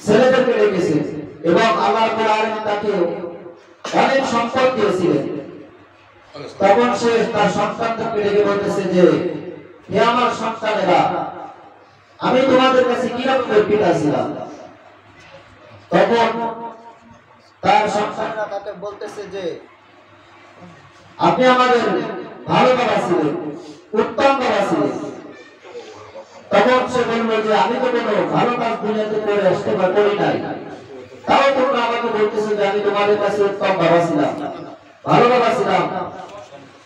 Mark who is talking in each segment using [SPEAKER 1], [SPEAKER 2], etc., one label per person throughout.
[SPEAKER 1] ছেলেদেরকে রেখেছে এবং আল্লাহ রাব্বুল আলামিন তাকে অনেক সম্পদ দিয়েছিলেন। তখন সে তার সন্তানকে ডেকে বলতেছে যে হে আমার সন্তানেরা, আমি তোমাদের কাছে কি রকমের পিতা ছিলাম। তখন তার সন্তানরা তাকে বলতেছে যে আপনি আমাদের ভালো বাবা ছিলেন, উত্তম বাবা ছিলেন। তখন সে বলল যে আমি তো কোনো ভালো কাজ দুনিয়াতে করে আসতে করি নাই, তাও তোমরা আমাকে বলতেছো যে আমি তোমাদের কাছে উত্তম বাবা ছিলাম, ভালো বাবা ছিলাম।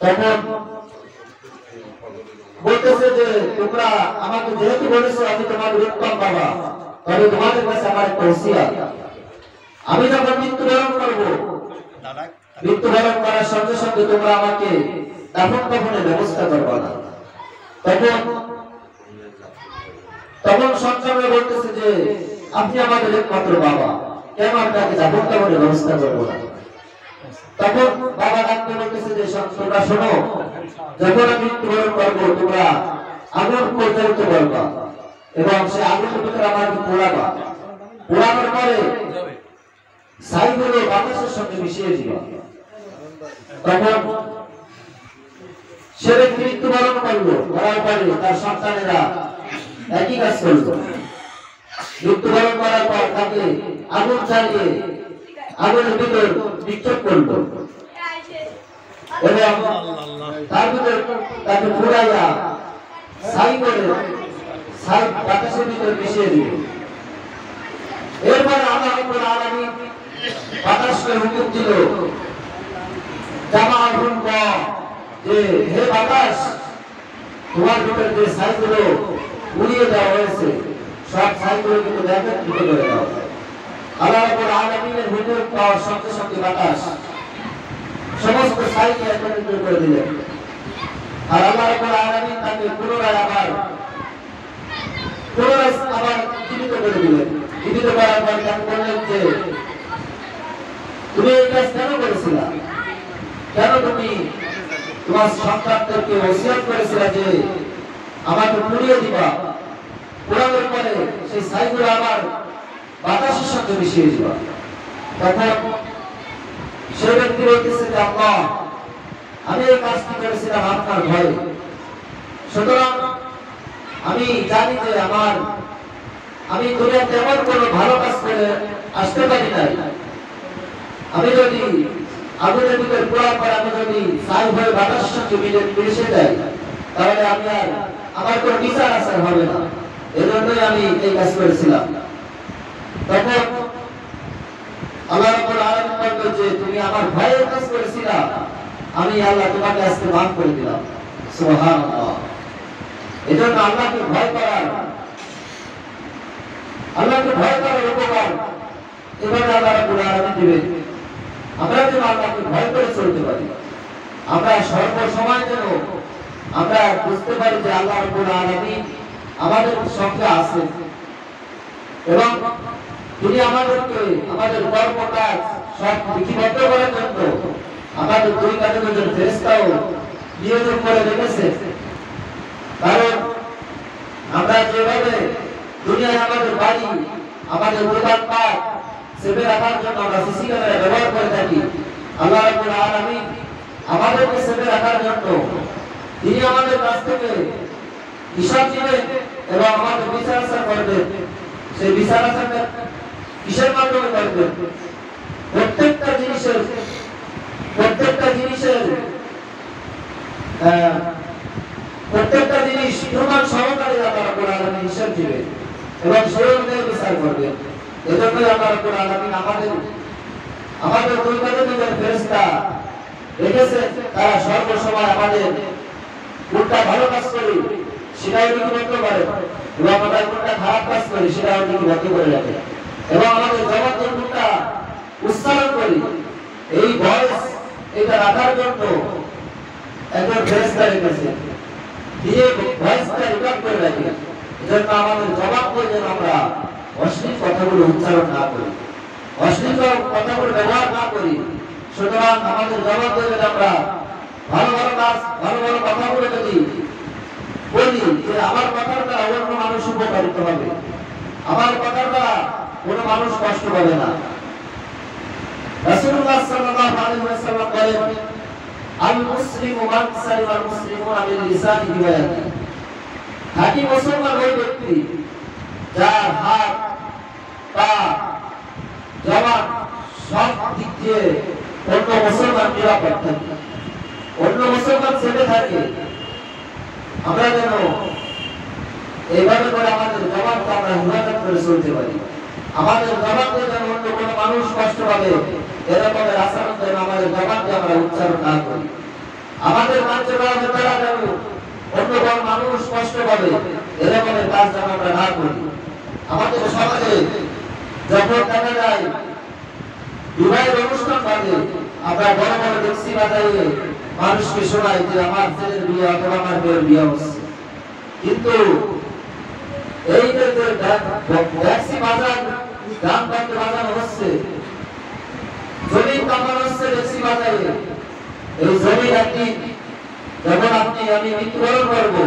[SPEAKER 1] তখন বলতেছে যে তোমরা আমাকে যেহেতু বলেছো আমি তোমাদের উত্তম বাবা, তবে তোমাদের কাছে আমার একটা ওসিয়ত, আমি যখন মৃত্যুবরণ করবো, মৃত্যুবরণ করার সঙ্গে সঙ্গে তোমরা আমাকে দাফন কাফনের ব্যবস্থা করবা না। তখন সন্তানরা বলতেছে যে আপনি আমাদের একমাত্র বাবা, কেন আপনাকে দাফন কাফনের ব্যবস্থা করবো না। তখন বাবা ডাকতে বলতেছে যে তোমরা শোনো, যখন আমি মৃত্যুবরণ করবো তোমরা আগুন প্রজ্বলিত করবা এবং সে আগুনের ভিতরে আমাকে পোড়াবা, পোড়ানোর পরে ছাইগুলো বাতাসের সঙ্গে মিশিয়ে দিবা। তখন সে মৃত্যুবরণ করলো, করার পরে তার সন্তানেরা একই কাজ করলো। মৃত্যুবরণ করার পর তাকে আগুন জ্বালিয়ে আগুনের ভিতর নিক্ষেপ করলো এবং তার ভিতর তাকে পুরাইয়া ছাই করে ছাই বাতাসের ভিতর মিশিয়ে দিল। এরপর আল্লাহ রাব্বুল আলামিন বাতাসকে হুকুম দিল, জামাআতুন কা, যে হে বাতাস, তোমার ভিতর যে ছাইগুলো উড়িয়ে দেওয়া হয়েছে সব ছাইগুলো কিন্তু একত্রিত করে দাও। আল্লাহ রাব্বুল আলামিনের হুকুম পাওয়ার সঙ্গে সঙ্গে বাতাস সমস্ত ছাইকে একত্রিত করে দিলেন। আর আল্লাহ রাব্বুল আলামিন তাকে পুনরায় আবার জীবিত করে দিলেন। জীবিত করার পর তাকে বললেন যে তুমি এই কাজ কেন করেছিলা, কেন তুমি তোমার সন্তানদেরকে ওসিয়ত করেছিলা যে আমাকে পুড়িয়ে দিবা, পোড়ানোর পরে সেই ছাইগুলো আবার বাতাসের সঙ্গে মিশিয়ে দিবা। তখন সে ব্যক্তি বলতেছে যে আল্লাহ, আমি এই কাজটি করেছিলাম আপনার ভয়ে, সুতরাং আমি জানি যে আমি দুনিয়াতে এমন কোনো ভালো কাজ করে আসতে পারি নাই। আমি যদি আগুনের ভিতরে পোড়ার পর আমি যদি ছাই হয়ে বাতাসের সঙ্গে মিশে যাই, তাহলে আমার কোনো বিচার আচার হবে না, এজন্যই আমি এই কাজ করেছিলাম। তখন আল্লাহ রাব্বুল আলামিন বলল যে তুমি আমার ভয়ের কাজ করেছিলা, আমি আল্লাহ তোমাকে আজকে মাফ করে দিলাম। সুবহানাল্লাহ। এজন্য আল্লাহকে ভয় করার উপকার এভাবে আল্লাহ রাব্বুল আলামিন দিবেন। আমরা যেন আল্লাহকে ভয় করে চলতে পারি, আমরা সর্বসময় যেন আমরা বুঝতে পারি যে আল্লাহ রাব্বুল আলামিন আমাদের সঙ্গে আছেন এবং তিনি আমাদেরকে আমাদের কর্মকাজ সব লিপিবদ্ধ করার জন্য আমাদের দুই কাঁধে দুজন ফেরেশতাও নিয়োজন করে রেখেছে। কারণ আমরা যেভাবে দুনিয়ায় আমাদের বাড়ি, আমাদের দোকানপাট সেভে রাখার জন্য আমরা সিসি ক্যামেরা ব্যবহার করে থাকি, আল্লাহ রাব্বুল আলামিন আমাদেরকে সেভে রাখার জন্য তিনি আমাদের কাছ থেকে হিসাব নেবেন এবং আমাদের বিচার আচার করবেন। সেই বিচার আচারটা কিসের মাধ্যমে করবেন? প্রত্যেকটা জিনিসের প্রত্যেকটা জিনিস প্রমাণ সহকারে আল্লাহ রাব্বুল আলামিন হিসাব দিবেন এবং সেই অনুযায়ী বিচার করবেন। এজন্যই আল্লাহ রাব্বুল আলামিন আমাদের দুই কাঁধে দুজন ফেরেশতা রেখেছে, তারা সর্বসময় আমাদের কোনটা ভালো কাজ করি সেটাও লিপিবদ্ধ করে এবং আমরা কোনটা খারাপ কাজ করি সেটাও লিপিবদ্ধ করে রাখে এবং আমাদের জবাব কোনটা উচ্চারণ করি এই ভয়েস এটা রাখার জন্য একজন ফেরেশতা রেখেছে, দিয়ে ভয়েসটা রেকর্ড করে রাখে। এজন্য আমাদের জবাব করে যেন আমরা অশ্লীল কথাগুলো উচ্চারণ না করি, অশ্লীল কথাগুলো ব্যবহার না করি। সুতরাং আমাদের জবাব করে আমরা ভালো ভালো কাজ, ভালো ভালো কথাগুলো যদি বলি যে আমার কথার দ্বারা অন্য মানুষ উপকারিত হবে, আমার কথার দ্বারা কোনো মানুষ কষ্ট পাবে না। রাসূলুল্লাহ সাল্লাল্লাহু আলাইহি ওয়াসাল্লাম বলেন, আল মুসলিমু মান সালিমা আল মুসলিমুনা মিন লিসানিহি ওয়া ইয়াদিহি। খাঁটি মুসলমান ওই ব্যক্তি যার হাত, পা, জবান সব দিক দিয়ে অন্য মুসলমান নিরাপদ থাকে, অন্য মুসলমান সেফে থাকে। আমরা যেন এইভাবে করে আমাদের জবানকে আমরা হেফাজত করে চলতে পারি। আমাদের জবানকে যেন অন্য কোনো মানুষ কষ্ট পাবে এরকমের আচরণ যেন আমাদের জবানকে আমরা উচ্চারণ না করি। আমাদের কার্যকলাপের দ্বারা যেন অন্য কোনো মানুষ কষ্ট পাবে এরকমের কাজ যেন আমরা না করি। আমাদের সমাজে যখন দেখা যায় বিবাহের অনুষ্ঠান বাজে, আমরা বড় বড় ডেক্সি বাজাইয়ে মানুষকে শোনাই যে আমার ছেলের বিয়ে অথবা আমার মেয়ের বিয়ে হচ্ছে। কিন্তু এই যে ডেক্সি বাজার গান বাজতে বাজানো হচ্ছে, জমিন কামানো হচ্ছে ডেক্সি বাজারে, এই জমিন একদিন যখন আমি মৃত্যুবরণ করবো,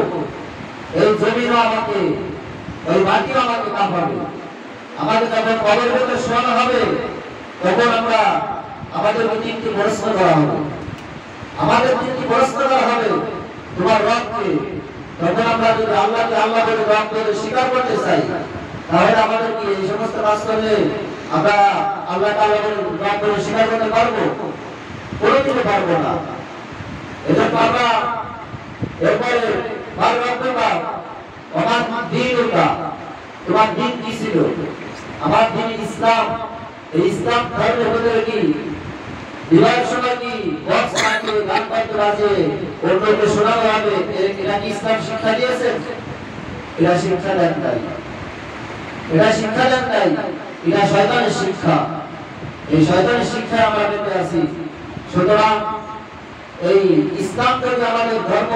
[SPEAKER 1] এই জমিনও আমাকে, ওই মাটিও আমাকে কাঁপাবে। আমাকে যখন কবরের মধ্যে শোয়ানো হবে তখন আমরা আমাদের তিনটি প্রশ্ন করা হবে, আমাদের তিনটি প্রশ্ন করা হবে তোমার রবকে। তখন আমরা যদি আল্লাহকে আল্লাহ বলে রব বলে স্বীকার করতে চাই, তাহলে আমাদের কি এই সমস্ত কাজ করলে আমরা আল্লাহকে আল্লাহ বলে রব বলে স্বীকার করতে পারবো? কোনোদিনও পারবো না। এজন্য আমরা এরপরে বার রব্বুকা আমার দ্বীনুকা, তোমার দিন কি ছিল? আমার দিন ইসলাম। এই ইসলাম ধর্মের ভিতরে কি বিবাহের সময় কি বক্স থাকে, গান বাদ্য বাজে, অন্যকে শোনানো হবে, এরা কি ইসলাম শিক্ষা দিয়েছেন? এরা শিক্ষা দেন নাই, এরা শিক্ষা দেন নাই, এরা শয়তানের শিক্ষা। এই শয়তানের শিক্ষায় আমরা পেতে আছি। সুতরাং এই ইসলাম থেকে আমাদের ধর্ম